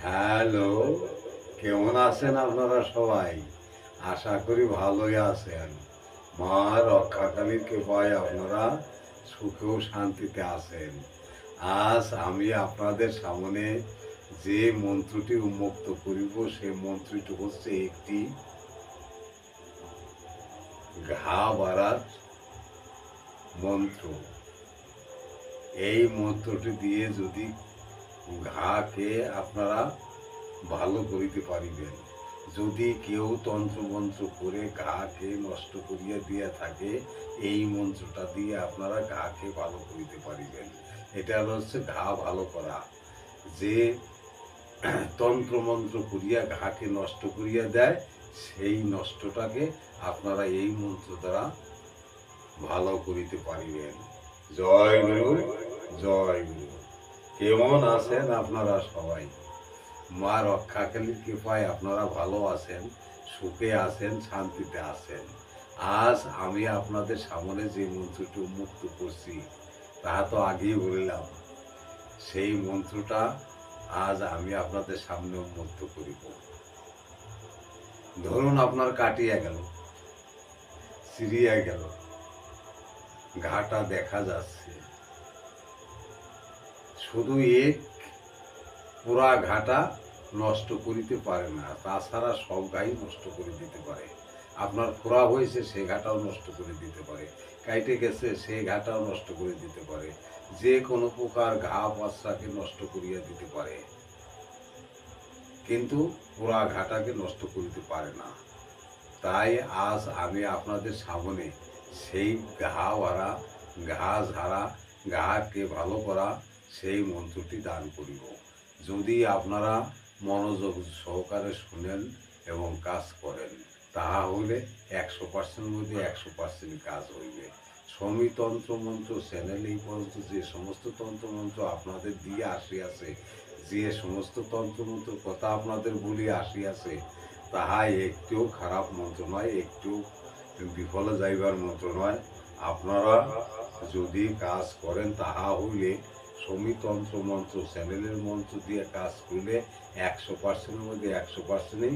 Hello, কেমন আছেন আপনারা সবাই? আশা করি ভালোই আছেন। মা রক্ষাকালীর কৃপায় আপনারা সুখে ও শান্তিতে আছেন। আজ আমি আপনাদের সামনে যে মন্ত্রটি উন্মুক্ত করিব সে মন্ত্রটি হচ্ছে একটি ঘা বাড়ার মন্ত্র। এই মন্ত্রটি দিয়ে যদি ঘাকে আপনারা ভালো করিতে পারিবেন। যদি কেউ তন্ত্রমন্ত্র করে ঘাকে নষ্ট করিয়া দিয়া থাকে, এই মন্ত্রটা দিয়ে আপনারা ঘাকে ভালো করিতে পারিবেন। এটা হচ্ছে ঘা ভালো করা। যে তন্ত্রমন্ত্র করিয়া ঘাকে নষ্ট করিয়া দেয়, সেই নষ্টটাকে আপনারা এই মন্ত্র দ্বারা ভালো করিতে পারিবেন। জয় গুরু, জয় গুরু। কেমন আছেন আপনারা সবাই? মা রক্ষাকালীর কৃপায় আপনারা ভালো আছেন, সুখে আছেন, শান্তিতে আছেন। আজ আমি আপনাদের সামনে যে মন্ত্রটি উন্মুক্ত করছি তাহা তো আগেই বললাম। সেই মন্ত্রটা আজ আমি আপনাদের সামনে উন্মুক্ত করিব। ধরুন আপনার কাটিয়া গেল, চিরিয়া গেল, ঘাটা দেখা যাচ্ছে, শুধু এক পুরা ঘাটা নষ্ট করিতে পারে না, তাছাড়া সব গাই নষ্ট করে দিতে পারে। আপনার ফোড়া হয়েছে সে ঘাটাও নষ্ট করে দিতে পারে, কাইটে গেছে সে ঘাটাও নষ্ট করে দিতে পারে, যে কোনো প্রকার ঘা বাচ্চাকে নষ্ট করিয়া দিতে পারে, কিন্তু পুরা ঘাটাকে নষ্ট করিতে পারে না। তাই আজ আমি আপনাদের সামনে সেই ঘা ভরা, ঘা ঝাড়া, ঘাকে ভালো করা সেই মন্ত্রটি দান করিব। যদি আপনারা মনোযোগ সহকারে শুনেন এবং কাজ করেন, তাহা হইলে 100% মধ্যে 100% কাজ হইবে। সমী তন্ত্রমন্ত্র চ্যানেল এই পর্যন্ত যে সমস্ত তন্ত্রমন্ত্র আপনাদের দিয়ে আসিয়াছে, যে সমস্ত তন্ত্রমন্ত্র কথা আপনাদের বলিয়া আসিয়াছে, তাহা একটিও খারাপ মন্ত্র নয়, একটিও বিফলে যাইবার মন্ত্র নয়। আপনারা যদি কাজ করেন তাহা হইলে সমীতন্ত্র মন্ত্র চ্যানেলের মন্ত্র দিয়ে কাজ করলে 100%-এর মধ্যে 100%ই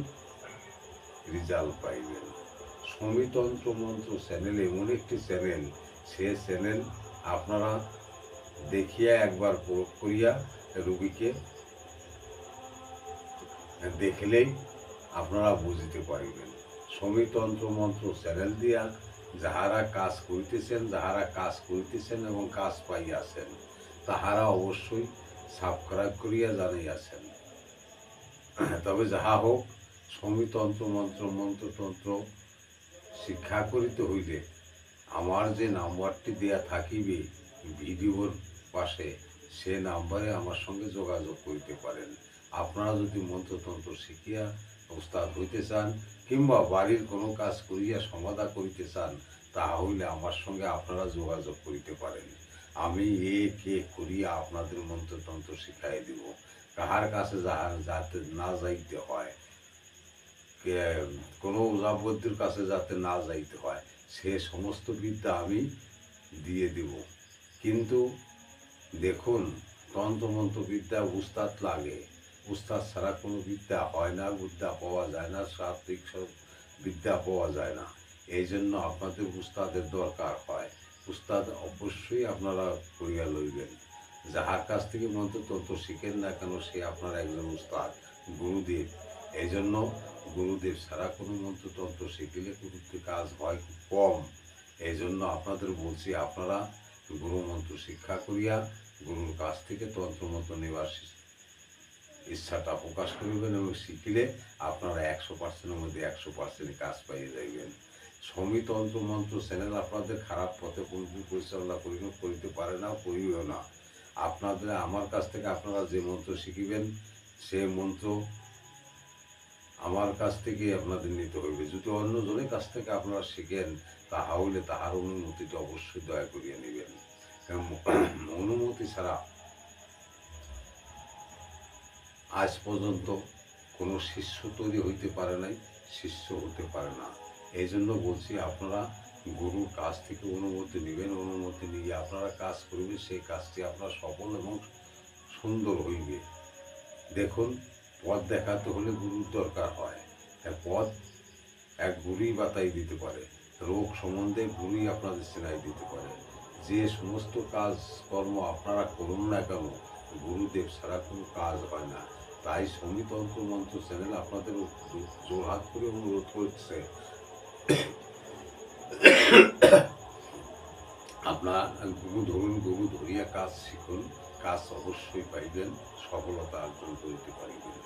রেজাল্ট পাইবেন। সমীতন্ত্র মন্ত্র চ্যানেল এমন একটি চ্যানেল, সে চ্যানেল আপনারা দেখিয়া একবার প্রয়োগ করিয়া রুগীকে দেখলেই আপনারা বুঝিতে পারিবেন। সমীতন্ত্র মন্ত্র চ্যানেল দিয়া যাহারা কাজ করিতেছেন এবং কাজ পাইয়াছেন, তাহারা অবশ্যই সাবস্ক্রাইব করিয়া জানাইয়াছেন। তবে যাহা হোক, সমীতন্ত্র মন্ত্রতন্ত্র শিক্ষা করিতে হইলে আমার যে নাম্বারটি দেয়া থাকিবে ভিডিওর পাশে, সে নাম্বারে আমার সঙ্গে যোগাযোগ করিতে পারেন। আপনারা যদি মন্ত্রতন্ত্র শিখিয়া উস্তাদ হইতে চান কিংবা বাড়ির কোনো কাজ করিয়া সমাধা করিতে চান, তাহা হইলে আমার সঙ্গে আপনারা যোগাযোগ করিতে পারেন। আমি কে করিয়া আপনাদের মন্ত্রতন্ত্র শিখাই দিব। কাহার কাছে যাতে না যাইতে হয়, কোনো ওঝাবদ্যের কাছে যাতে না যাইতে হয়, সে সমস্ত বিদ্যা আমি দিয়ে দিব। কিন্তু দেখুন, তন্ত্রমন্ত্র বিদ্যা উস্তাদ লাগে, উস্তাদ ছাড়া কোনো বিদ্যা হয় না, বিদ্যা পাওয়া যায় না, সাত্বিক সব বিদ্যা পাওয়া যায় না। এই জন্য আপনাদের উস্তাদের দরকার হয়। উস্তাদ অবশ্যই আপনারা করিয়া লইবেন। যাহার কাছ থেকে মন্ত্রতন্ত্র শিখেন না কেন, সে আপনার একজন উস্তাদ, গুরুদেব। এই জন্য গুরুদেব ছাড়া কোনো মন্ত্রতন্ত্র শিখিলে কোনো কাজ হয় খুব কম। এই জন্য আপনাদের বলছি, আপনারা গুরুমন্ত্র শিক্ষা করিয়া গুরুর কাছ থেকে তন্ত্রমন্ত্র নেওয়ার ইচ্ছাটা প্রকাশ করিবেন এবং শিখিলে আপনারা 100%-এর মধ্যে 100% কাজ পাইয়ে যাইবেন। সমীতন্ত্র মন্ত্র চ্যানেল আপনাদের খারাপ পথে পরিচালনা করিতে পারে না, করিও না। আপনাদের আমার কাছ থেকে আপনারা যে মন্ত্র শিখিবেন, সে মন্ত্র আমার কাছ থেকেই আপনাদের নিতে হইবে। যদি অন্যজনের কাছ থেকে আপনারা শিখেন, তাহা হইলে তাহার অনুমতিটা অবশ্যই দয়া করিয়া নেবেন। অনুমতি ছাড়া আজ পর্যন্ত কোনো শিষ্য তৈরি হইতে পারে নাই, শিষ্য হতে পারে না। এই জন্য বলছি, আপনারা গুরুর কাছ থেকে অনুমতি নেবেন, অনুমতি নিয়ে আপনারা কাজ করবেন, সেই কাজটি আপনার সফল এবং সুন্দর হইবে। দেখুন, পথ দেখাতে হলে গুরুর দরকার হয়। পথ এক গুরুই বাতাই দিতে পারে, রোগ সম্বন্ধে গুরুই আপনাদের চেনাই দিতে পারে। যে সমস্ত কাজকর্ম আপনারা করুন না কেন, গুরুদেব ছাড়া কোনো কাজ হয় না। তাই সমিতন্ত্র মন্ত্র চ্যানেল আপনাদের জোরহাত করে অনুরোধ করছে, আপনার গুরু ধরুন, গুরু ধরিয়া কাজ শিখুন, কাজ অবশ্যই পাইবেন, সফলতা অর্জন করতে পারিবেন।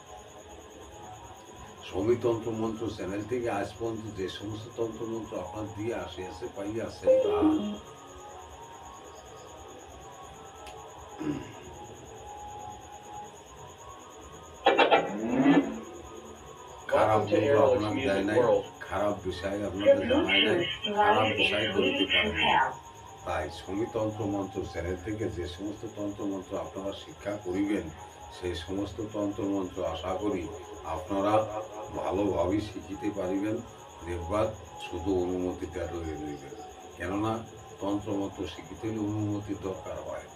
সমিতন্ত্র মন্ত্র চ্যানেল থেকে আজ পর্যন্ত যে সমস্ত তন্ত্রমন্ত্র আপনার দিয়ে আসিয়াছে পাইয়াছে, তা খারাপ মন্ত্র আপনাকে দেয় নাই, খারাপ বিষয় আপনাদের জানায় নাই, খারাপ বিষয় করিতে পারেন না। তাই সমিতন্ত্র মন্ত্র চ্যানেল থেকে যে সমস্ত তন্ত্রমন্ত্র আপনারা শিক্ষা করিবেন, সেই সমস্ত তন্ত্রমন্ত্র আশা করি আপনারা ভালোভাবে শিখিতে পারিবেন। দেখবার শুধু অনুমতিটা রয়ে রইবেন, কেননা তন্ত্রমন্ত্র শিখিতে হলে অনুমতির দরকার হয়।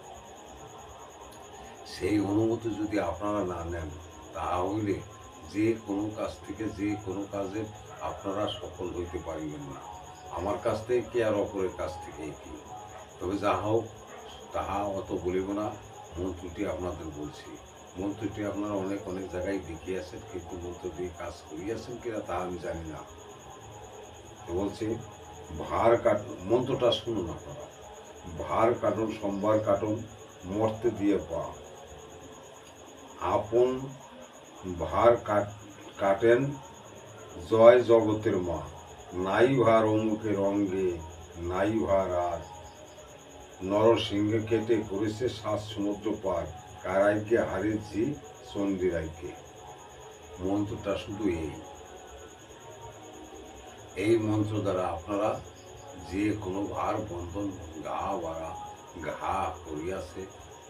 সেই অনুমতি যদি আপনারা না নেন, তাহলে যে কোনো কাজ থেকে যে কোনো কাজে আপনারা সফল হইতে পারিবেন না। আমার কাছ থেকে কি আর অপরের কাছ থেকে কি। তবে যা হোক, তাহা অত বলিব না, মন্ত্রটি আপনাদের বলছি। মন্ত্রটি আপনারা অনেক অনেক জায়গায় দেখিয়েছেন, কিন্তু মন্ত্র দিয়ে কাজ করিয়াছেন কিনা তা আমি জানি না। তো বলছি, ভার কাটুন, মন্ত্রটা শুনুন আপনারা। ভার কাটুন, সোমবার কাটুন, মর্তে দিয়ে পা আপন ভার কাটেন, জয় জগতের মা, নাই ভার অমুকের অঙ্গে, নাই ভার আর নরসিংহ কেটে করেছে 7 সমুদ্র পার, কারাইকে হারিয়েছি চন্দিরাইকে। মন্ত্রটা শুধু এই মন্ত্র দ্বারা আপনারা যে কোনো ভার বন্ধন, ঘা করিয়াছে,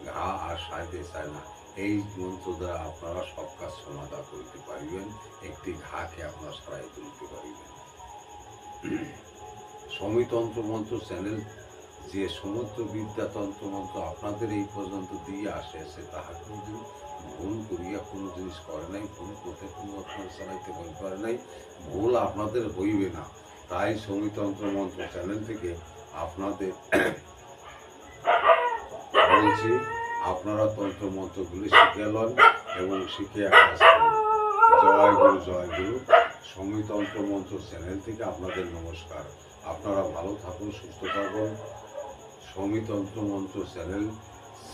ঘা আর সাইতে চায় না, এই মন্ত্র দ্বারা আপনারা সব কাজ সমাধান করতে পারিবেন, একটি ঘাকে আপনারা সারাই তুলতে পারিবেন। সমিতন্ত্র মন্ত্র চ্যানেল যে সমুদ্র বিদ্যা তন্ত্রমন্ত্র আপনাদের এই পর্যন্ত দিয়ে আসেছে, তাহা কিন্তু ভুল করিয়া কোনো জিনিস করে নাই, ভুল পথে কোনো আপনারা চালাইতে পারে নাই, ভুল আপনাদের হইবে না। তাই সমিতন্ত্র মন্ত্র চ্যানেল থেকে আপনাদের বলছি, আপনারা তন্ত্রমন্ত্রগুলি শিখে লন এবং শিখে কাজ করুন। জয় গুরু, জয় গুরু। সমিতন্ত্র মন্ত্র চ্যানেল থেকে আপনাদের নমস্কার। আপনারা ভালো থাকুন, সুস্থ থাকুন। সমিতন্ত্র মন্ত্র চ্যানেল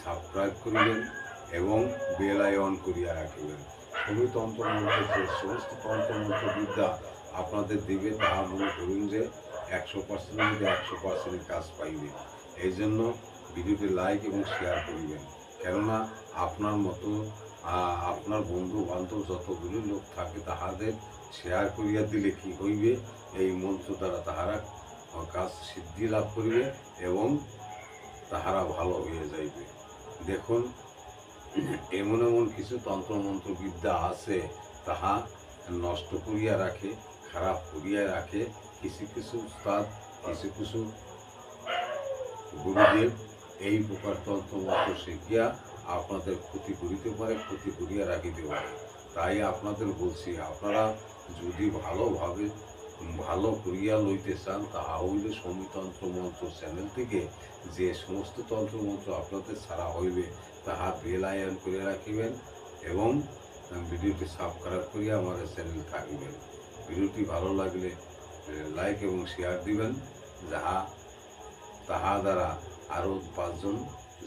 সাবস্ক্রাইব করিবেন এবং বেল আইকন করিয়া রাখিবেন। সমিতন্ত্র মন্ত্র যে সমস্ত তন্ত্রমন্ত্র বিদ্যা আপনাদের দিবে, তাহা মনে করুন যে 100% মধ্যে 100% কাজ পাইবে। এই জন্য ভিডিওটি লাইক এবং শেয়ার করিবেন, কেননা আপনার মতো আপনার বন্ধু বান্ধব যতগুলি লোক থাকে, তাহাদের শেয়ার করিয়া দিলে কি হইবে, এই মন্ত্র দ্বারা তাহারা কাজ সিদ্ধি লাভ করিবে এবং তাহারা ভালো হয়ে যাইবে। দেখুন, এমন এমন কিছু তন্ত্রমন্ত্র বিদ্যা আছে, তাহা নষ্ট করিয়া রাখে, খারাপ করিয়া রাখে। কিছু কিছু উস্তাদ, কিছু কিছু গুরুদেব এই প্রকার তন্ত্রমন্ত্র শিখিয়া আপনাদের ক্ষতি করিতে পারে, ক্ষতি করিয়া রাখিতে পারে। তাই আপনাদের বলছি, আপনারা যদি ভালোভাবে ভালো করিয়া লইতে চান, তাহা হইলে সমিতন্ত্র মন্ত্র চ্যানেল থেকে যে সমস্ত তন্ত্রমন্ত্র আপনাদের ছাড়া হইবে, তাহা বেল আইকন করে রাখিবেন এবং ভিডিওটি সাবস্ক্রাইব করিয়া আমার চ্যানেল থাকিবেন। ভিডিওটি ভালো লাগলে লাইক এবং শেয়ার দিবেন, তাহা দ্বারা আরও 5 জন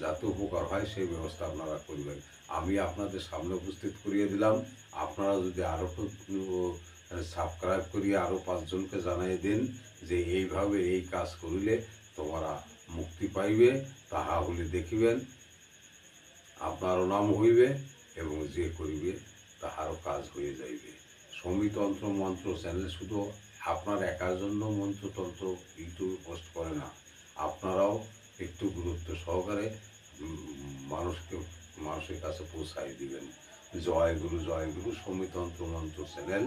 যাতে উপকার হয় সেই ব্যবস্থা আপনারা করবেন। আমি আপনাদের সামনে উপস্থিত করিয়ে দিলাম। আপনারা যদি আরও সাবস্ক্রাইব করিয়ে আরও 5 জনকে জানাই দিন যে এইভাবে এই কাজ করিলে তোমরা মুক্তি পাইবে, তাহা হলে দেখিবেন আপনারও নাম হইবে এবং যে করিবে তাহারও কাজ হয়ে যাইবে। সমিতন্ত্র মন্ত্র চ্যানেল শুধু আপনার একার জন্য মন্ত্রতন্ত্র ইউটিউবে পোস্ট করে না, আপনারাও একটু গুরুত্ব সহকারে মানুষের কাছে পৌঁছাই দিবেন। জয় গুরু, জয় গুরু। সমিতন্ত্র মন্ত্র চ্যানেল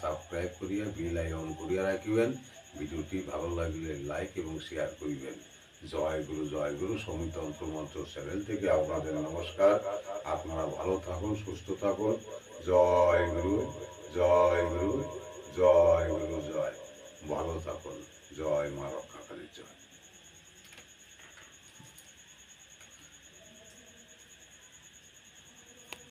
সাবস্ক্রাইব করিয়া বেল আইকন করিয়া রাখিবেন। ভিডিওটি ভালো লাগলে লাইক এবং শেয়ার করিবেন। জয় গুরু সমিতন্ত্র মন্ত্র চ্যানেল থেকে আপনাদের নমস্কার। আপনারা ভালো থাকুন, সুস্থ থাকুন। জয় গুরু, জয় গুরু, জয় গুরু, জয়। ভালো থাকুন। জয় মা রক্ষা।